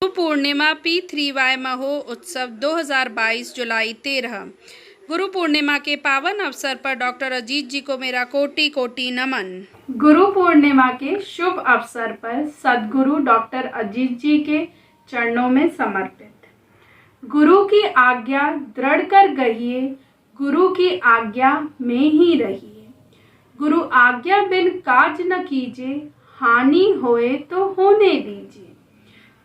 Guru Purnima P3Y महो उत्सव 2022 जुलाई 13। गुरु पूर्णिमा के पावन अवसर पर डॉक्टर अजीत जी को मेरा कोटि कोटि नमन। गुरु पूर्णिमा के शुभ अवसर पर सद्गुरु डॉक्टर अजीत जी के चरणों में समर्पित। गुरु की आज्ञा दृढ़ कर गहिए, गुरु की आज्ञा में ही रहिए। गुरु आज्ञा बिन काज न कीजिए, हानि होए तो होने दीजिए।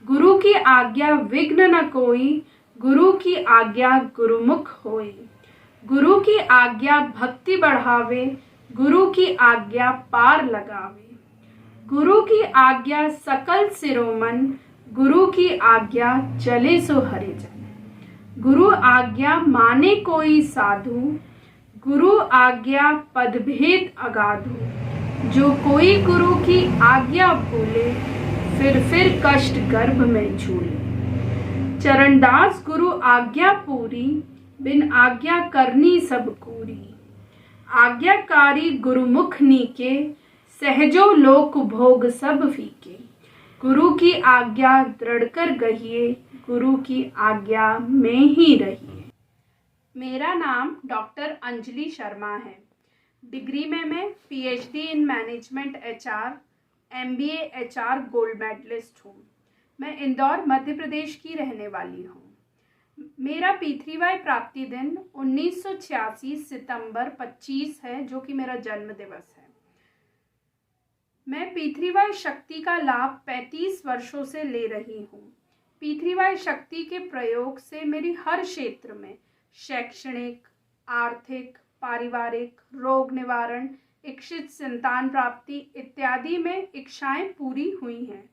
गुरु की आज्ञा विघ्न न कोई, गुरु की आज्ञा गुरुमुख होए। गुरु की आज्ञा भक्ति बढ़ावे, गुरु की आज्ञा पार लगावे। गुरु की आज्ञा सकल सिरोमन, गुरु की आज्ञा चले सो हरि जन। गुरु आज्ञा माने कोई साधु, गुरु आज्ञा पदभेद अगाधु। जो कोई गुरु की आज्ञा भूले, फिर कष्ट गर्भ में झूले। चरणदास गुरु आज्ञा पूरी, बिन आज्ञा करनी सब कूरी। आज्ञाकारी गुरुमुख नीके, सहजो लोक भोग सब फीके। गुरु की आज्ञा दृढ़ कर गहिए, गुरु की आज्ञा में ही रहिए। मेरा नाम डॉक्टर अंजलि शर्मा है। डिग्री में मैं PhD in management HR, MBA HR gold medalist हूँ। मैं इंदौर मध्य प्रदेश की रहने वाली हूँ। मेरा P3Y प्राप्ति दिन 1986 सितंबर 25 है, जो कि मेरा जन्म दिवस है। मैं P3Y शक्ति का लाभ 35 वर्षों से ले रही हूँ। P3Y शक्ति के प्रयोग से मेरी हर क्षेत्र में शैक्षणिक, आर्थिक, पारिवारिक, रोग निवारण, इच्छित संतान प्राप्ति इत्यादि में इच्छाएं पूरी हुई हैं।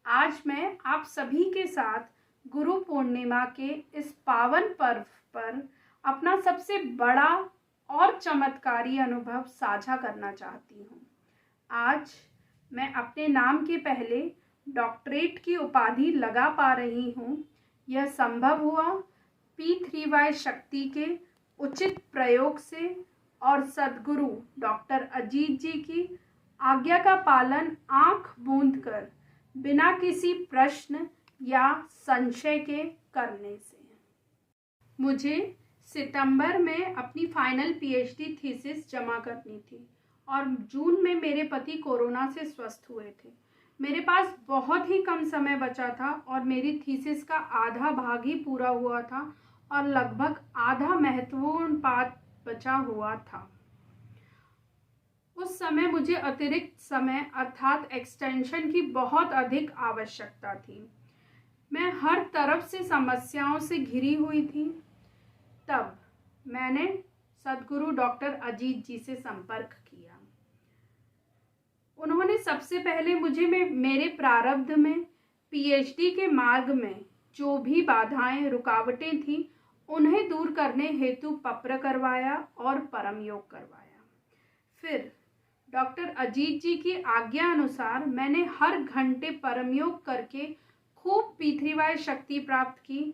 आज मैं आप सभी के साथ गुरु पूर्णिमा के इस पावन पर्व पर अपना सबसे बड़ा और चमत्कारी अनुभव साझा करना चाहती हूँ। आज मैं अपने नाम के पहले डॉक्टरेट की उपाधि लगा पा रही हूँ। यह संभव हुआ P3Y शक्ति के उचित प्रयोग से और सद्गुरु डॉक्टर अजीत जी की आज्ञा का पालन आंख बूंद कर, बिना किसी प्रश्न या संशय के करने से। मुझे सितंबर में अपनी फाइनल PhD थीसिस जमा करनी थी और जून में मेरे पति कोरोना से स्वस्थ हुए थे। मेरे पास बहुत ही कम समय बचा था और मेरी थीसिस का आधा भाग ही पूरा हुआ था और लगभग आधा महत्वपूर्ण पाठ बचा हुआ था। उस समय मुझे अतिरिक्त समय अर्थात एक्सटेंशन की बहुत अधिक आवश्यकता थी। मैं हर तरफ से समस्याओं से घिरी हुई थी। तब मैंने सद्गुरु डॉक्टर अजीत जी से संपर्क किया। उन्होंने सबसे पहले मुझे मेरे प्रारब्ध में PhD के मार्ग में जो भी बाधाएं रुकावटें थी, उन्हें दूर करने हेतु पत्र करवाया और परम योग करवाया। फिर डॉक्टर अजीत जी की आज्ञा अनुसार मैंने हर घंटे परम योग करके खूब P3Y शक्ति प्राप्त की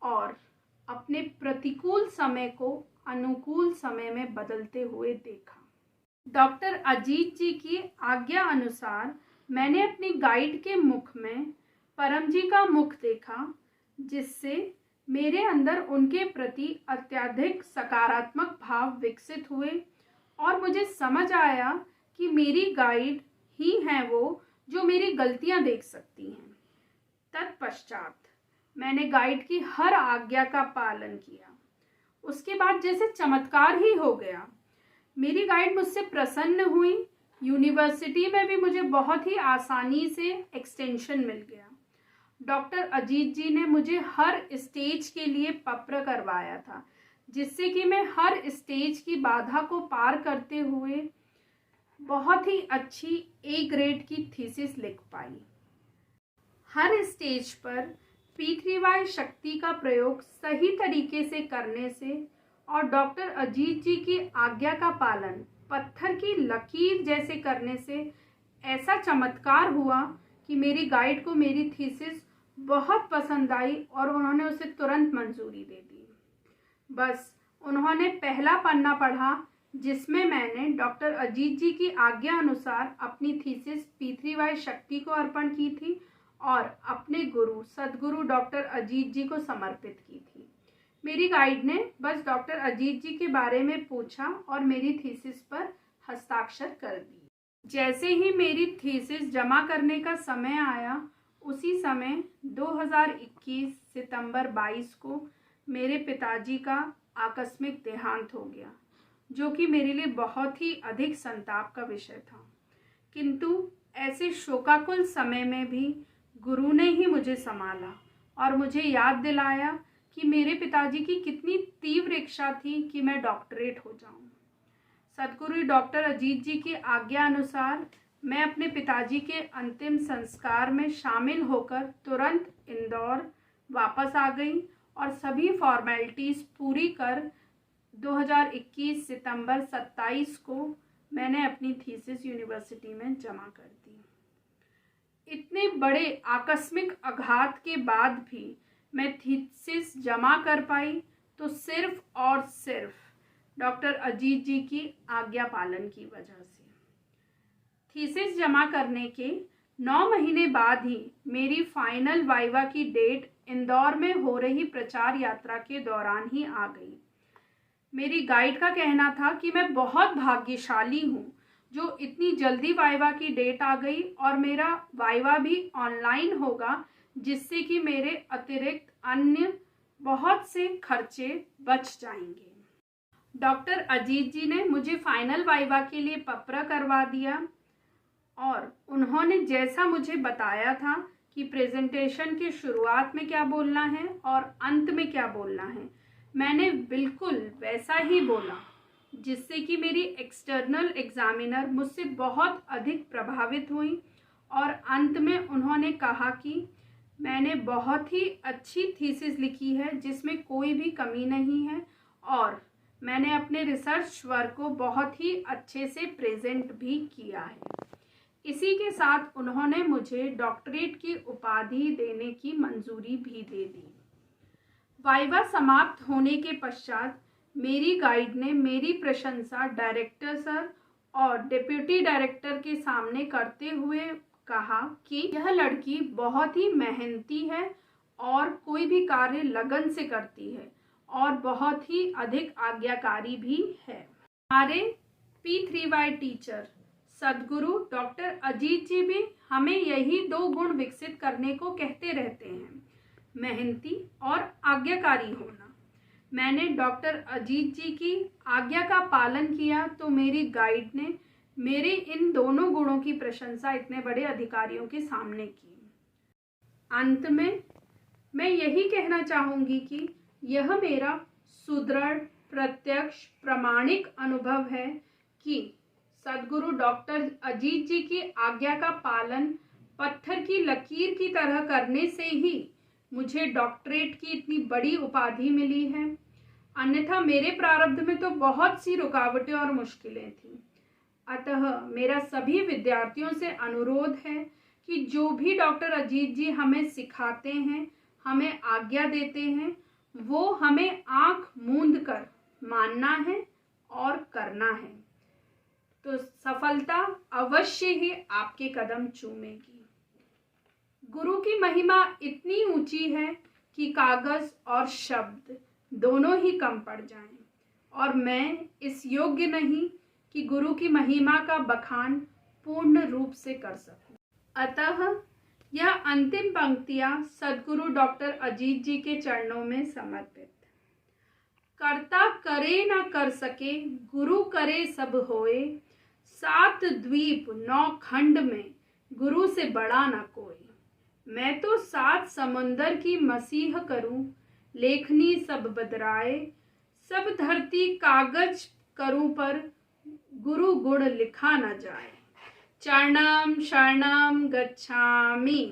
और अपने प्रतिकूल समय को अनुकूल समय में बदलते हुए देखा। डॉक्टर अजीत जी की आज्ञा अनुसार मैंने अपनी गाइड के मुख में परम जी का मुख देखा, जिससे मेरे अंदर उनके प्रति अत्यधिक सकारात्मक भाव विकसित हुए और मुझे समझ आया कि मेरी गाइड ही हैं वो जो मेरी गलतियां देख सकती हैं। तत्पश्चात मैंने गाइड की हर आज्ञा का पालन किया। उसके बाद जैसे चमत्कार ही हो गया। मेरी गाइड मुझसे प्रसन्न हुई। यूनिवर्सिटी में भी मुझे बहुत ही आसानी से एक्सटेंशन मिल गया। डॉक्टर अजीत जी ने मुझे हर स्टेज के लिए पत्र करवाया था, जिससे कि मैं हर स्टेज की बाधा को पार करते हुए बहुत ही अच्छी A ग्रेड की थीसिस लिख पाई। हर स्टेज पर P3Y शक्ति का प्रयोग सही तरीके से करने से और डॉक्टर अजीत जी की आज्ञा का पालन पत्थर की लकीर जैसे करने से ऐसा चमत्कार हुआ कि मेरी गाइड को मेरी थीसिस बहुत पसंद आई और उन्होंने उसे तुरंत मंजूरी दे दी। बस उन्होंने पहला पन्ना पढ़ा, जिसमें मैंने डॉक्टर अजीत जी की आज्ञा अनुसार अपनी थीसिस P3Y शक्ति को अर्पण की थी और अपने गुरु सदगुरु डॉक्टर अजीत जी को समर्पित की थी। मेरी गाइड ने बस डॉक्टर अजीत जी के बारे में पूछा और मेरी थीसिस पर हस्ताक्षर कर दिए। जैसे ही मेरी थीसिस जमा करने का समय आया, उसी समय 2021 सितंबर 22 को मेरे पिताजी का आकस्मिक देहांत हो गया, जो कि मेरे लिए बहुत ही अधिक संताप का विषय था। किंतु ऐसे शोकाकुल समय में भी गुरु ने ही मुझे संभाला और मुझे याद दिलाया कि मेरे पिताजी की कितनी तीव्र इच्छा थी कि मैं डॉक्टरेट हो जाऊं। सदगुरु डॉक्टर अजीत जी की आज्ञा अनुसार मैं अपने पिताजी के अंतिम संस्कार में शामिल होकर तुरंत इंदौर वापस आ गई और सभी फॉर्मेलिटीज़ पूरी कर 2021 सितंबर 27 को मैंने अपनी थीसिस यूनिवर्सिटी में जमा कर दी। इतने बड़े आकस्मिक आघात के बाद भी मैं थीसिस जमा कर पाई तो सिर्फ और सिर्फ डॉक्टर अजीत जी की आज्ञा पालन की वजह से। थीसिस जमा करने के 9 महीने बाद ही मेरी फाइनल वाइवा की डेट इंदौर में हो रही प्रचार यात्रा के दौरान ही आ गई। मेरी गाइड का कहना था कि मैं बहुत भाग्यशाली हूँ जो इतनी जल्दी वाइवा की डेट आ गई और मेरा वाइवा भी ऑनलाइन होगा, जिससे कि मेरे अतिरिक्त अन्य बहुत से खर्चे बच जाएंगे। डॉक्टर अजीत जी ने मुझे फाइनल वाइवा के लिए पत्र करवा दिया और उन्होंने जैसा मुझे बताया था कि प्रेजेंटेशन के शुरुआत में क्या बोलना है और अंत में क्या बोलना है, मैंने बिल्कुल वैसा ही बोला, जिससे कि मेरी एक्सटर्नल एग्जामिनर मुझसे बहुत अधिक प्रभावित हुई और अंत में उन्होंने कहा कि मैंने बहुत ही अच्छी थीसिस लिखी है जिसमें कोई भी कमी नहीं है और मैंने अपने रिसर्च वर्क को बहुत ही अच्छे से प्रेजेंट भी किया है। इसी के साथ उन्होंने मुझे डॉक्टरेट की उपाधि देने की मंजूरी भी दे दी। वाइवा समाप्त होने के पश्चात मेरी गाइड ने मेरी प्रशंसा डायरेक्टर सर और डिप्टी डायरेक्टर के सामने करते हुए कहा कि यह लड़की बहुत ही मेहनती है और कोई भी कार्य लगन से करती है और बहुत ही अधिक आज्ञाकारी भी है। हमारे P3Y टीचर सदगुरु डॉक्टर अजीत जी भी हमें यही 2 गुण विकसित करने को कहते रहते हैं, मेहनती और आज्ञाकारी होना। मैंने डॉक्टर अजीत जी की आज्ञा का पालन किया तो मेरी गाइड ने मेरे इन दोनों गुणों की प्रशंसा इतने बड़े अधिकारियों के सामने की। अंत में मैं यही कहना चाहूँगी कि यह मेरा सुदृढ़, प्रत्यक्ष, प्रामाणिक अनुभव है कि सदगुरु डॉक्टर अजीत जी की आज्ञा का पालन पत्थर की लकीर की तरह करने से ही मुझे डॉक्टरेट की इतनी बड़ी उपाधि मिली है। अन्यथा मेरे प्रारब्ध में तो बहुत सी रुकावटें और मुश्किलें थीं। अतः मेरा सभी विद्यार्थियों से अनुरोध है कि जो भी डॉक्टर अजीत जी हमें सिखाते हैं, हमें आज्ञा देते हैं, वो हमें आंख मूंद कर मानना है और करना है, तो सफलता अवश्य ही आपके कदम चूमेगी। गुरु की महिमा इतनी ऊंची है कि कागज और शब्द दोनों ही कम पड़ जाएं, और मैं इस योग्य नहीं कि गुरु की महिमा का बखान पूर्ण रूप से कर सकूं। अतः यह अंतिम पंक्तियां सदगुरु डॉक्टर अजीत जी के चरणों में समर्पित। कर्ता करे न कर सके, गुरु करे सब होए, 7 द्वीप 9 खंड में गुरु से बड़ा न कोई। मैं तो 7 समुंदर की मसीह करूं, लेखनी सब बदराए, सब धरती कागज करूं पर गुरु गुण लिखा न जाए। चरणम शरणम गच्छामि।